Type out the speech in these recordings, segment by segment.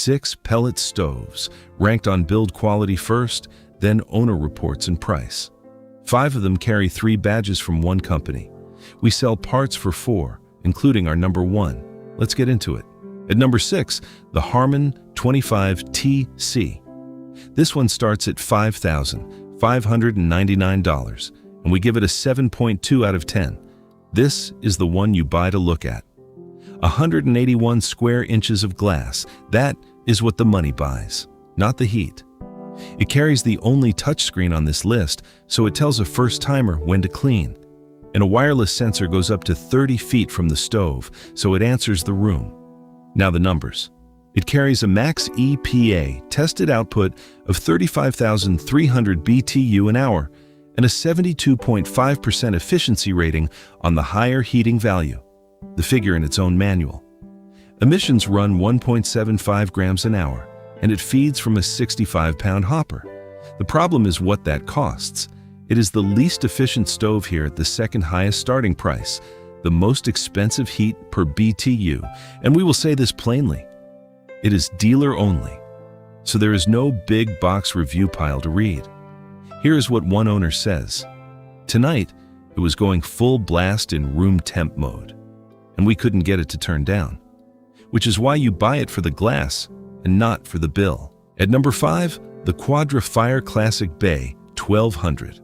6 pellet stoves, ranked on build quality first, then owner reports and price. 5 of them carry 3 badges from one company. We sell parts for 4, including our number 1. Let's get into it. At number 6, the Harman XXV-TC. This one starts at $5,599, and we give it a 7.2 out of 10. This is the one you buy to look at. 181 square inches of glass. That is what the money buys, not the heat. It carries the only touchscreen on this list, so it tells a first-timer when to clean. And a wireless sensor goes up to 30 feet from the stove, so it answers the room. Now the numbers. It carries a max EPA tested output of 35,300 BTU an hour and a 72.5% efficiency rating on the higher heating value, the figure in its own manual. Emissions run 1.75 grams an hour, and it feeds from a 65-pound hopper. The problem is what that costs. It is the least efficient stove here at the second highest starting price, the most expensive heat per BTU, and we will say this plainly. It is dealer only, so there is no big box review pile to read. Here is what one owner says. Tonight, it was going full blast in room temp mode, and we couldn't get it to turn down, which is why you buy it for the glass and not for the bill. At number 5, the Quadra-Fire Classic Bay 1200.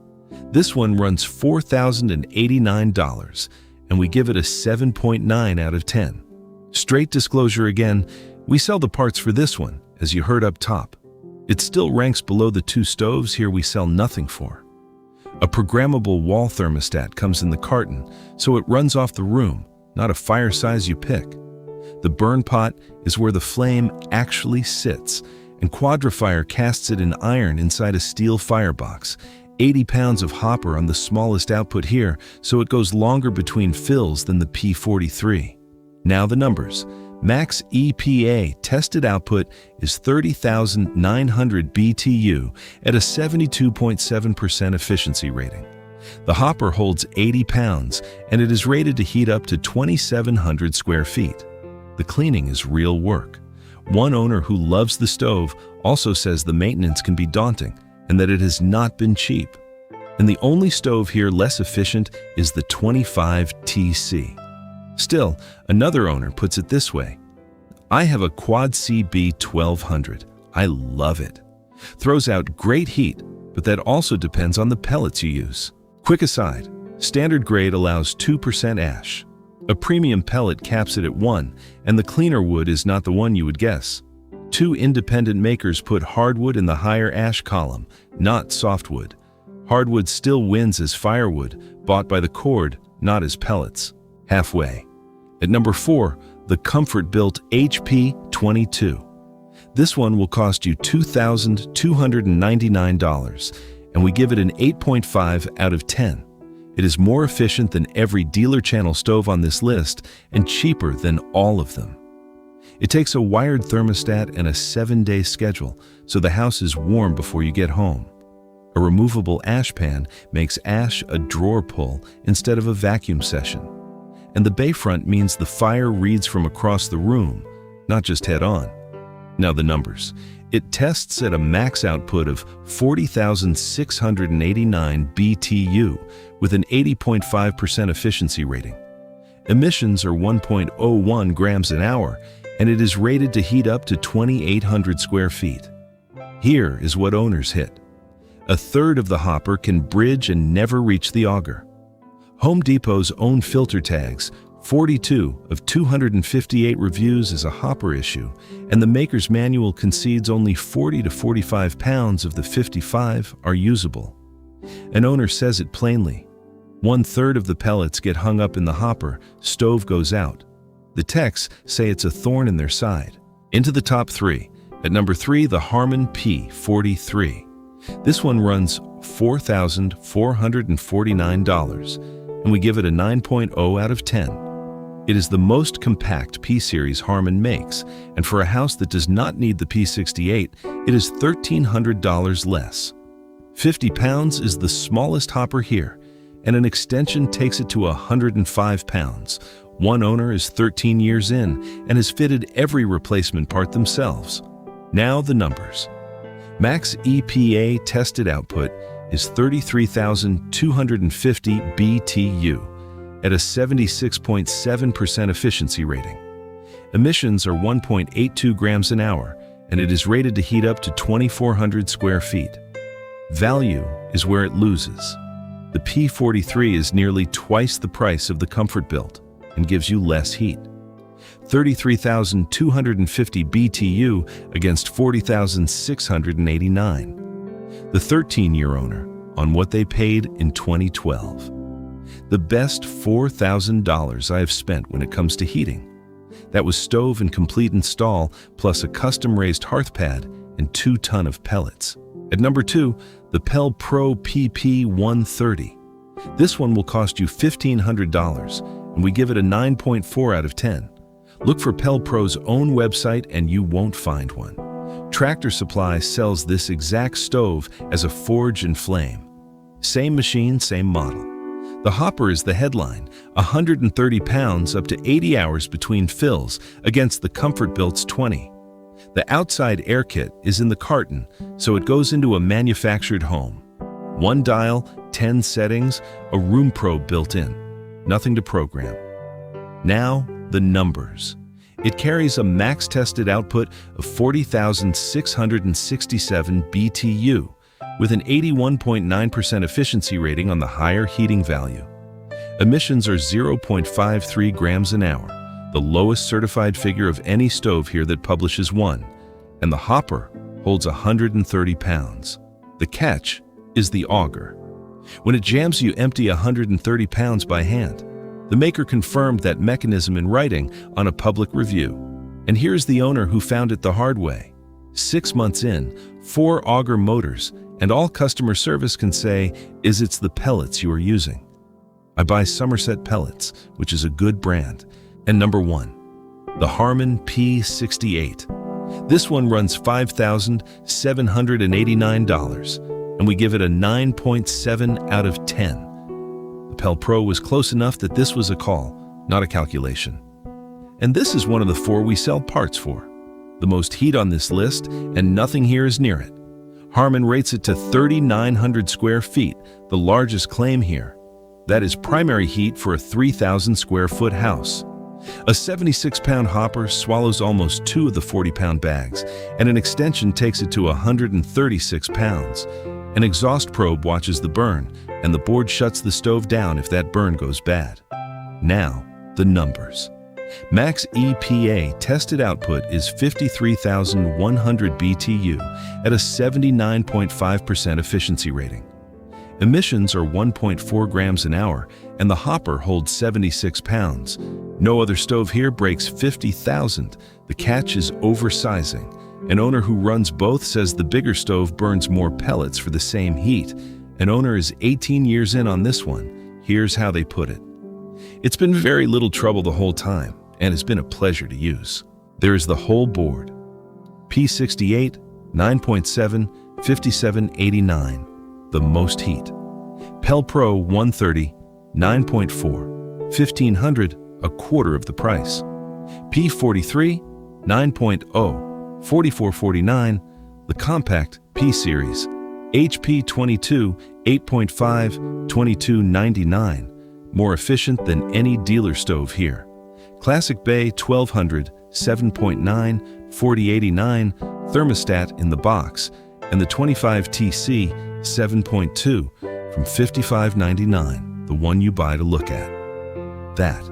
This one runs $4,089, and we give it a 7.9 out of 10. Straight disclosure again, we sell the parts for this one, as you heard up top. It still ranks below the 2 stoves here we sell nothing for. A programmable wall thermostat comes in the carton, so it runs off the room, not a fire size you pick. The burn pot is where the flame actually sits, and Quadra-Fire casts it in iron inside a steel firebox. 80 pounds of hopper on the smallest output here, so it goes longer between fills than the P43. Now the numbers. Max EPA tested output is 30,900 BTU at a 72.7% efficiency rating. The hopper holds 80 pounds, and it is rated to heat up to 2,700 square feet. The cleaning is real work. One owner who loves the stove also says the maintenance can be daunting and that it has not been cheap. And the only stove here less efficient is the 25TC. Still, another owner puts it this way. I have a Quad CB 1200. I love it. Throws out great heat, but that also depends on the pellets you use. Quick aside, standard grade allows 2% ash. A premium pellet caps it at 1, and the cleaner wood is not the one you would guess. 2 independent makers put hardwood in the higher ash column, not softwood. Hardwood still wins as firewood, bought by the cord, not as pellets. Halfway. At number 4, the ComfortBilt HP22. This one will cost you $2,299, and we give it an 8.5 out of 10. It is more efficient than every dealer channel stove on this list and cheaper than all of them. It takes a wired thermostat and a 7-day schedule, so the house is warm before you get home. A removable ash pan makes ash a drawer pull instead of a vacuum session. And the bayfront means the fire reads from across the room, not just head-on. Now the numbers. It tests at a max output of 40,689 BTU with an 80.5% efficiency rating. Emissions are 1.01 grams an hour, and it is rated to heat up to 2,800 square feet. Here is what owners hit. A third of the hopper can bridge and never reach the auger. Home Depot's own filter tags, 42 of 258 reviews as a hopper issue, and the maker's manual concedes only 40 to 45 pounds of the 55 are usable. An owner says it plainly. 1/3 of the pellets get hung up in the hopper, stove goes out. The techs say it's a thorn in their side. Into the top 3. At number 3, the Harman P43. This one runs $4,449, and we give it a 9.0 out of 10. It is the most compact P-Series Harman makes, and for a house that does not need the P68, it is $1,300 less. 50 pounds is the smallest hopper here, and an extension takes it to 105 pounds. One owner is 13 years in and has fitted every replacement part themselves. Now the numbers. Max EPA tested output is 33,250 BTU at a 76.7% efficiency rating. Emissions are 1.82 grams an hour, and it is rated to heat up to 2,400 square feet. Value is where it loses. The P43 is nearly twice the price of the ComfortBilt and gives you less heat. 33,250 BTU against 40,689. The 13-year owner on what they paid in 2012. The best $4,000 I have spent when it comes to heating. That was stove and complete install, plus a custom-raised hearth pad and 2 tons of pellets. At number 2, the PelPro PP130. This one will cost you $1,500, and we give it a 9.4 out of 10. Look for PelPro's own website and you won't find one. Tractor Supply sells this exact stove as a Forge and Flame. Same machine, same model. The hopper is the headline, 130 pounds up to 80 hours between fills against the ComfortBilt's 20. The outside air kit is in the carton, so it goes into a manufactured home. 1 dial, 10 settings, a room probe built in. Nothing to program. Now, the numbers. It carries a max tested output of 40,667 BTU with an 81.9% efficiency rating on the higher heating value. Emissions are 0.53 grams an hour, the lowest certified figure of any stove here that publishes one, and the hopper holds 130 pounds. The catch is the auger. When it jams, you empty 130 pounds by hand. The maker confirmed that mechanism in writing on a public review. And here's the owner who found it the hard way. 6 months in, 4 auger motors, and all customer service can say is it's the pellets you are using. I buy Somerset Pellets, which is a good brand. And number 1, the Harman P68. This one runs $5,789, and we give it a 9.7 out of 10. The PelPro was close enough that this was a call, not a calculation. And this is one of the 4 we sell parts for. The most heat on this list, and nothing here is near it. Harman rates it to 3,900 square feet, the largest claim here. That is primary heat for a 3,000 square foot house. A 76-pound hopper swallows almost 2 of the 40-pound bags, and an extension takes it to 136 pounds. An exhaust probe watches the burn, and the board shuts the stove down if that burn goes bad. Now, the numbers. Max EPA tested output is 53,100 BTU at a 79.5% efficiency rating. Emissions are 1.4 grams an hour, and the hopper holds 76 pounds. No other stove here breaks 50,000. The catch is oversizing. An owner who runs both says the bigger stove burns more pellets for the same heat. An owner is 18 years in on this one. Here's how they put it. It's been very little trouble the whole time, and it's been a pleasure to use. There is the whole board. P68, 9.7, 5789, the most heat. PelPro 130, 9.4, 1,500, a quarter of the price. P43, 9.0, 4449, the compact P-Series. HP22, 8.5, 2299, more efficient than any dealer stove here. Classic Bay 1200, 7.9, 4089, thermostat in the box, and the 25TC 7.2 from $55.99, the one you buy to look at. That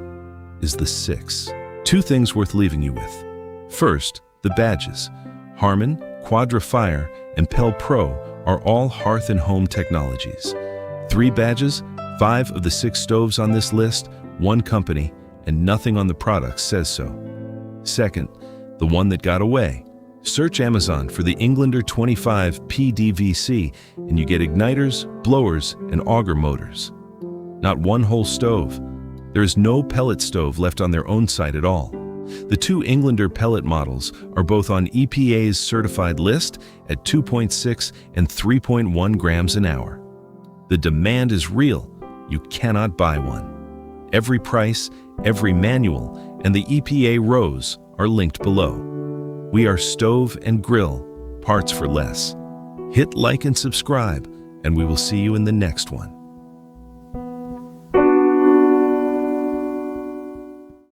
is the 6. 2 things worth leaving you with. First, the badges. Harman, Quadra-Fire, and PelPro are all hearth and home technologies. 3 badges, 5 of the 6 stoves on this list, 1 company, and nothing on the products says so. Second, the one that got away. Search Amazon for the Englander 25 PDVC and you get igniters, blowers, and auger motors. Not one whole stove. There is no pellet stove left on their own site at all. The 2 Englander pellet models are both on EPA's certified list at 2.6 and 3.1 grams an hour. The demand is real. You cannot buy one. Every price, every manual, and the EPA rows are linked below. We are Stove and Grill, parts for less. Hit like and subscribe, and we will see you in the next one.